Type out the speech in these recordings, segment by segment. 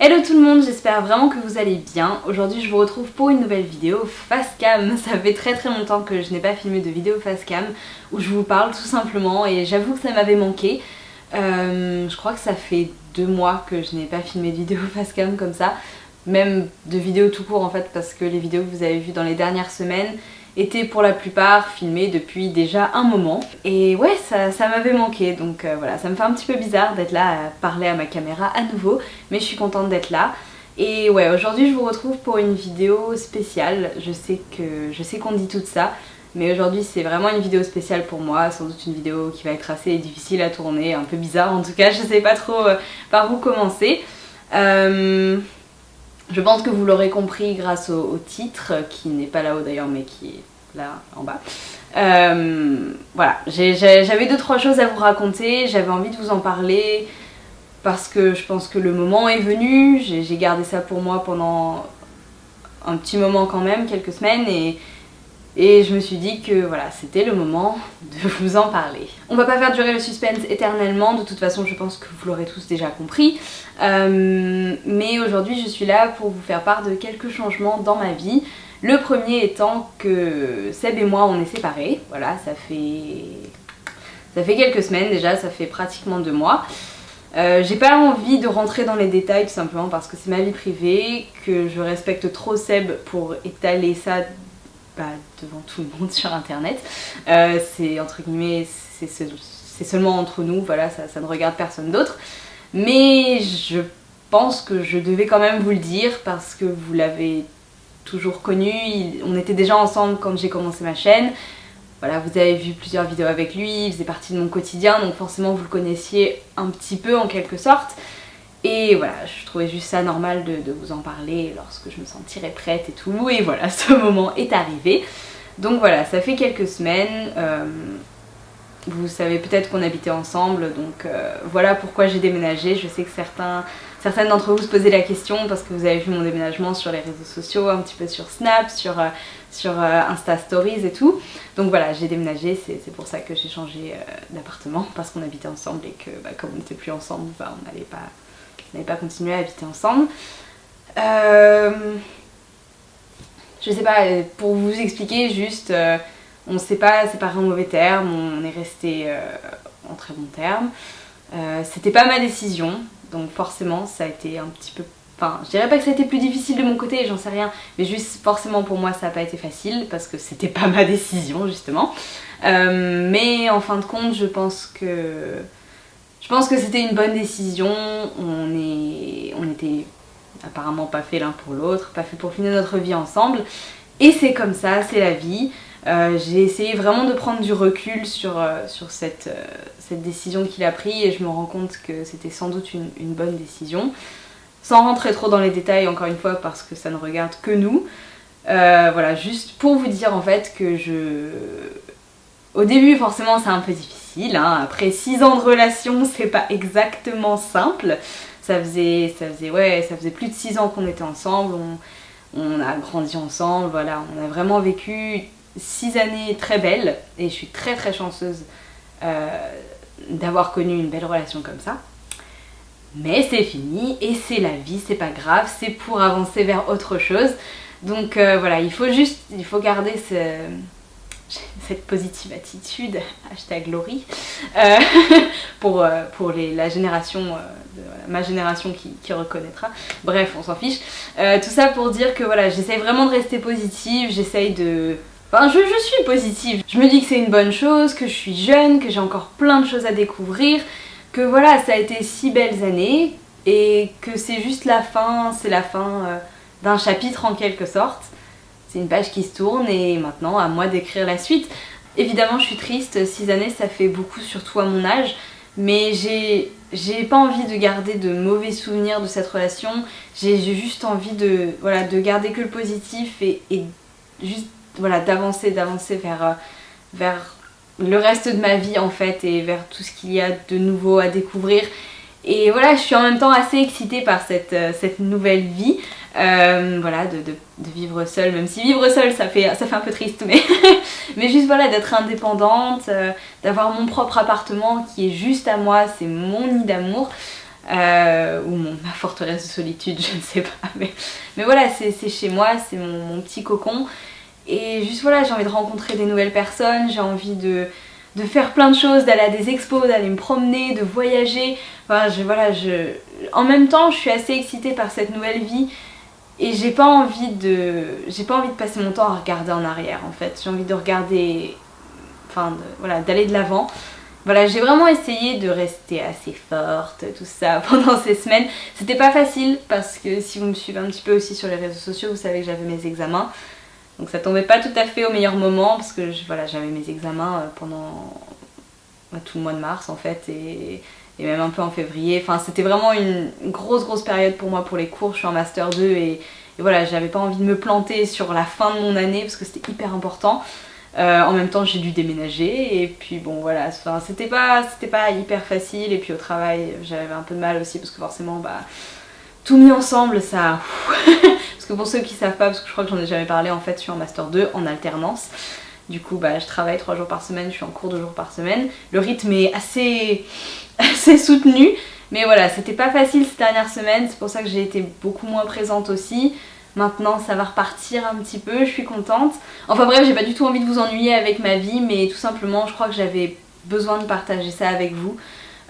Hello tout le monde, j'espère vraiment que vous allez bien. Aujourd'hui je vous retrouve pour une nouvelle vidéo face cam. Ça fait très longtemps que je n'ai pas filmé de vidéo face cam où je vous parle tout simplement et j'avoue que ça m'avait manqué. Je crois que ça fait 2 mois que je n'ai pas filmé de vidéo face cam comme ça. Même de vidéos tout court en fait, parce que les vidéos que vous avez vues dans les dernières semaines étaient pour la plupart filmées depuis déjà un moment. Et ouais, ça m'avait manqué, donc voilà, ça me fait un petit peu bizarre d'être là à parler à ma caméra à nouveau, mais je suis contente d'être là. Et ouais, aujourd'hui je vous retrouve pour une vidéo spéciale. Je sais qu'on dit tout ça, mais aujourd'hui c'est vraiment une vidéo spéciale pour moi, sans doute une vidéo qui va être assez difficile à tourner, un peu bizarre en tout cas, je sais pas trop par où commencer. Je pense que vous l'aurez compris grâce au titre, qui n'est pas là-haut d'ailleurs, mais qui est là en bas. Voilà, j'avais 2-3 choses à vous raconter, j'avais envie de vous en parler, parce que je pense que le moment est venu. J'ai gardé ça pour moi pendant un petit moment quand même, quelques semaines, et je me suis dit que voilà, c'était le moment de vous en parler. On va pas faire durer le suspense éternellement, de toute façon je pense que vous l'aurez tous déjà compris. Mais aujourd'hui je suis là pour vous faire part de quelques changements dans ma vie. Le premier étant que Seb et moi on est séparés, voilà, ça fait quelques semaines déjà, ça fait pratiquement 2 mois. J'ai pas envie de rentrer dans les détails tout simplement parce que c'est ma vie privée, que je respecte trop Seb pour étaler ça devant tout le monde sur internet. C'est entre guillemets, c'est seulement entre nous, voilà, ça ne regarde personne d'autre. Mais je pense que je devais quand même vous le dire parce que vous l'avez toujours connu, on était déjà ensemble quand j'ai commencé ma chaîne. Voilà, vous avez vu plusieurs vidéos avec lui, il faisait partie de mon quotidien, donc forcément vous le connaissiez un petit peu en quelque sorte. Et voilà, je trouvais juste ça normal de vous en parler lorsque je me sentirais prête et tout. Et voilà, ce moment est arrivé. Donc voilà, ça fait quelques semaines. Vous savez peut-être qu'on habitait ensemble, donc voilà pourquoi j'ai déménagé. Je sais que certaines d'entre vous se posaient la question parce que vous avez vu mon déménagement sur les réseaux sociaux, un petit peu sur Snap, sur Insta Stories et tout. Donc voilà, j'ai déménagé, c'est pour ça que j'ai changé d'appartement, parce qu'on habitait ensemble et que comme on n'était plus ensemble, on n'allait pas continuer à habiter ensemble. Je sais pas, pour vous expliquer juste, on s'est pas séparés en mauvais termes, on est resté en très bons termes. C'était pas ma décision, donc forcément ça a été un petit peu... Enfin, je dirais pas que ça a été plus difficile de mon côté, j'en sais rien, mais juste forcément pour moi ça a pas été facile, parce que c'était pas ma décision justement. Mais en fin de compte, je pense que c'était une bonne décision. On était apparemment pas fait l'un pour l'autre, pas fait pour finir notre vie ensemble. Et c'est comme ça, c'est la vie. J'ai essayé vraiment de prendre du recul sur cette décision qu'il a prise et je me rends compte que c'était sans doute une bonne décision. Sans rentrer trop dans les détails encore une fois parce que ça ne regarde que nous. Voilà, juste pour vous dire en fait que au début forcément c'est un peu difficile, hein. Après 6 ans de relation c'est pas exactement simple. Ça faisait plus de 6 ans qu'on était ensemble, on a grandi ensemble, voilà, on a vraiment vécu 6 années très belles et je suis très chanceuse d'avoir connu une belle relation comme ça. Mais c'est fini et c'est la vie, c'est pas grave, c'est pour avancer vers autre chose. Donc voilà, il faut garder cette positive attitude, #glory, pour la génération, ma génération qui reconnaîtra. Bref, on s'en fiche. Tout ça pour dire que voilà, j'essaye vraiment de rester positive, j'essaye de... Enfin, je suis positive. Je me dis que c'est une bonne chose, que je suis jeune, que j'ai encore plein de choses à découvrir, que voilà, ça a été 6 belles années et que c'est juste la fin, c'est la fin d'un chapitre en quelque sorte. C'est une page qui se tourne et maintenant à moi d'écrire la suite. Évidemment je suis triste, 6 années ça fait beaucoup surtout à mon âge, mais j'ai pas envie de garder de mauvais souvenirs de cette relation. J'ai juste envie de garder que le positif et juste voilà, d'avancer vers le reste de ma vie en fait et vers tout ce qu'il y a de nouveau à découvrir. Et voilà, je suis en même temps assez excitée par cette nouvelle vie, voilà, de vivre seule, même si vivre seule ça fait un peu triste, mais juste voilà, d'être indépendante, d'avoir mon propre appartement qui est juste à moi, c'est mon nid d'amour. ou ma forteresse de solitude, je ne sais pas. Mais voilà, c'est chez moi, c'est mon petit cocon. Et juste voilà, j'ai envie de rencontrer des nouvelles personnes, j'ai envie de faire plein de choses, d'aller à des expos, d'aller me promener, de voyager. Enfin, en même temps, je suis assez excitée par cette nouvelle vie et j'ai pas envie de passer mon temps à regarder en arrière en fait. J'ai envie de regarder, voilà, d'aller de l'avant. Voilà, j'ai vraiment essayé de rester assez forte, tout ça, pendant ces semaines. C'était pas facile parce que si vous me suivez un petit peu aussi sur les réseaux sociaux, vous savez que j'avais mes examens. Donc ça tombait pas tout à fait au meilleur moment parce que voilà, j'avais mes examens pendant tout le mois de mars en fait et même un peu en février. Enfin c'était vraiment une grosse période pour moi pour les cours. Je suis en master 2 et voilà, j'avais pas envie de me planter sur la fin de mon année parce que c'était hyper important. En même temps j'ai dû déménager et puis bon voilà, enfin, c'était pas hyper facile et puis au travail j'avais un peu de mal aussi parce que forcément tout mis ensemble ça... Parce que pour ceux qui savent pas, parce que je crois que j'en ai jamais parlé, en fait je suis en master 2 en alternance. Du coup je travaille 3 jours par semaine, je suis en cours 2 jours par semaine. Le rythme est assez soutenu. Mais voilà, c'était pas facile ces dernières semaines, c'est pour ça que j'ai été beaucoup moins présente aussi. Maintenant ça va repartir un petit peu, je suis contente. Enfin bref, j'ai pas du tout envie de vous ennuyer avec ma vie, mais tout simplement je crois que j'avais besoin de partager ça avec vous.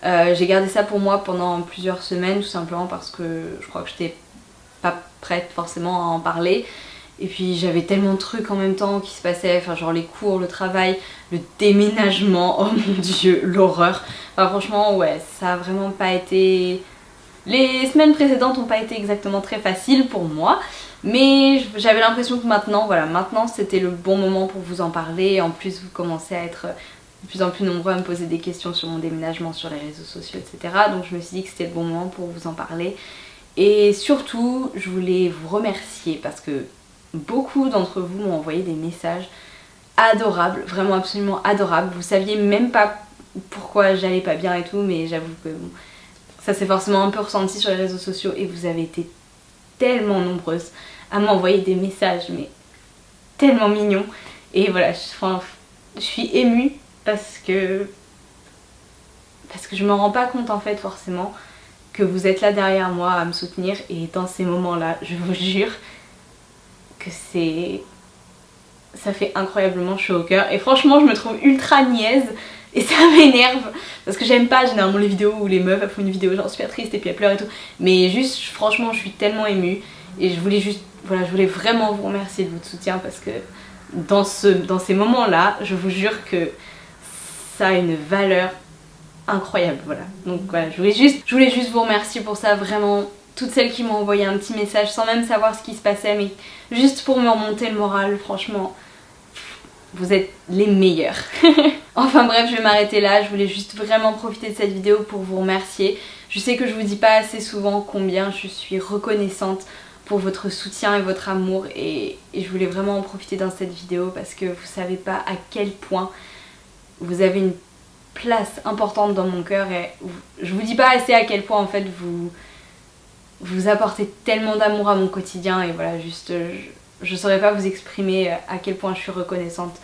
J'ai gardé ça pour moi pendant plusieurs semaines tout simplement parce que je crois que j'étais pas prête forcément à en parler. Et puis j'avais tellement de trucs en même temps qui se passaient, enfin genre les cours, le travail, le déménagement, oh mon dieu, l'horreur. Enfin franchement ouais, ça a vraiment pas été... Les semaines précédentes n'ont pas été exactement très faciles pour moi. Mais j'avais l'impression que maintenant, voilà, maintenant c'était le bon moment pour vous en parler. En plus vous commencez à être de plus en plus nombreux à me poser des questions sur mon déménagement sur les réseaux sociaux, etc. Donc je me suis dit que c'était le bon moment pour vous en parler. Et surtout, je voulais vous remercier parce que beaucoup d'entre vous m'ont envoyé des messages adorables, vraiment absolument adorables. Vous saviez même pas pourquoi j'allais pas bien et tout, mais j'avoue que bon, ça s'est forcément un peu ressenti sur les réseaux sociaux et vous avez été tellement nombreuses à m'envoyer des messages, mais tellement mignons. Et voilà, je suis émue parce que je me rends pas compte en fait forcément que vous êtes là derrière moi à me soutenir et dans ces moments-là, je vous jure que ça fait incroyablement chaud au cœur et franchement je me trouve ultra niaise et ça m'énerve parce que j'aime pas généralement les vidéos où les meufs elles font une vidéo genre super triste et puis elles pleurent et tout, mais juste franchement je suis tellement émue et je voulais vraiment vous remercier de votre soutien parce que dans ces moments-là, je vous jure que ça a une valeur incroyable, voilà. Donc voilà, je voulais juste vous remercier pour ça, vraiment, toutes celles qui m'ont envoyé un petit message sans même savoir ce qui se passait, mais juste pour me remonter le moral, franchement, vous êtes les meilleurs. Enfin bref, je vais m'arrêter là, je voulais juste vraiment profiter de cette vidéo pour vous remercier. Je sais que je vous dis pas assez souvent combien je suis reconnaissante pour votre soutien et votre amour et je voulais vraiment en profiter dans cette vidéo parce que vous savez pas à quel point vous avez une place importante dans mon cœur et je vous dis pas assez à quel point en fait vous apportez tellement d'amour à mon quotidien et voilà, juste je saurais pas vous exprimer à quel point je suis reconnaissante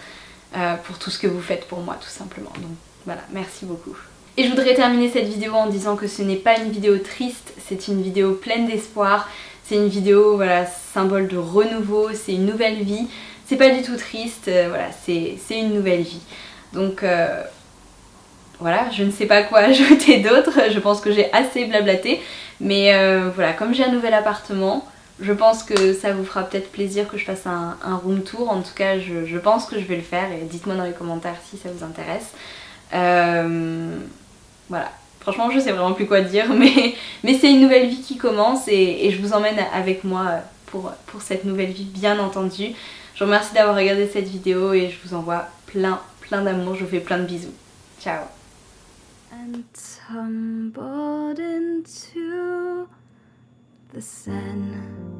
pour tout ce que vous faites pour moi tout simplement. Donc voilà, merci beaucoup. Et je voudrais terminer cette vidéo en disant que ce n'est pas une vidéo triste, c'est une vidéo pleine d'espoir, c'est une vidéo voilà, symbole de renouveau, c'est une nouvelle vie, c'est pas du tout triste, voilà, c'est une nouvelle vie. Donc voilà, je ne sais pas quoi ajouter d'autre, je pense que j'ai assez blablaté, mais voilà, comme j'ai un nouvel appartement, je pense que ça vous fera peut-être plaisir que je fasse un room tour, en tout cas je pense que je vais le faire et dites-moi dans les commentaires si ça vous intéresse. Voilà, franchement je sais vraiment plus quoi dire, mais c'est une nouvelle vie qui commence et je vous emmène avec moi pour cette nouvelle vie bien entendu. Je vous remercie d'avoir regardé cette vidéo et je vous envoie plein d'amour, je vous fais plein de bisous. Ciao. And tumbled into the Seine.